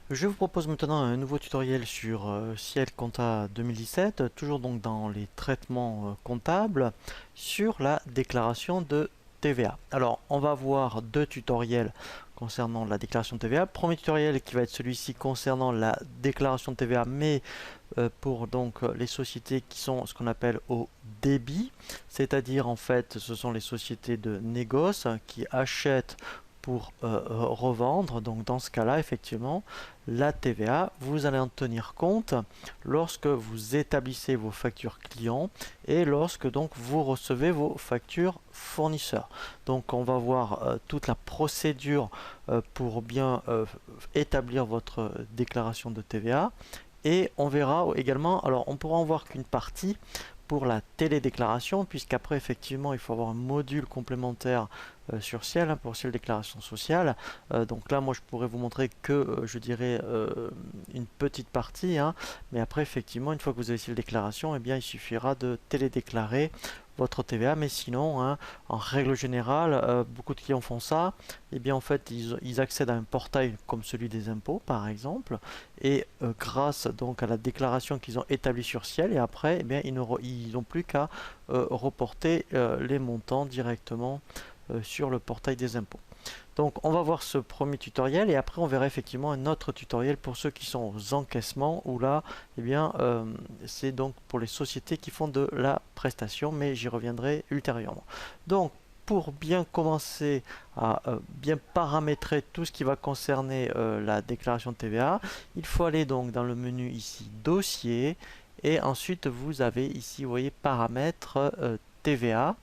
Je vous propose maintenant un nouveau tutoriel sur Ciel Compta 2017, toujours donc dans les traitements comptables, sur la déclaration de TVA. Alors, on va voir deux tutoriels concernant la déclaration de TVA. Premier tutoriel qui va être celui-ci concernant la déclaration de TVA, mais pour donc les sociétés qui sont ce qu'on appelle au débit, c'est-à-dire en fait ce sont les sociétés de négoce qui achètent pour revendre. Donc dans ce cas-là, effectivement, la TVA, vous allez en tenir compte lorsque vous établissez vos factures clients et lorsque donc vous recevez vos factures fournisseurs. Donc on va voir toute la procédure pour bien établir votre déclaration de TVA. Et on verra également, alors on pourra en voir qu'une partie pour la télédéclaration, puisqu'après effectivement il faut avoir un module complémentaire sur Ciel, hein, pour Ciel déclaration sociale. Donc là moi je pourrais vous montrer que je dirais une petite partie, hein, mais après effectivement une fois que vous avez Ciel déclaration, eh bien il suffira de télédéclarer votre TVA, mais sinon, hein, en règle générale, beaucoup de clients font ça. Et bien en fait, ils accèdent à un portail comme celui des impôts, par exemple, et grâce donc à la déclaration qu'ils ont établie sur Ciel, et après, eh bien, ils n'ont plus qu'à reporter les montants directement sur le portail des impôts. Donc on va voir ce premier tutoriel et après on verra effectivement un autre tutoriel pour ceux qui sont aux encaissements où là eh bien c'est donc pour les sociétés qui font de la prestation, mais j'y reviendrai ultérieurement. Donc pour bien commencer à bien paramétrer tout ce qui va concerner la déclaration de TVA, il faut aller donc dans le menu ici dossier et ensuite vous avez ici vous voyez paramètres TVA.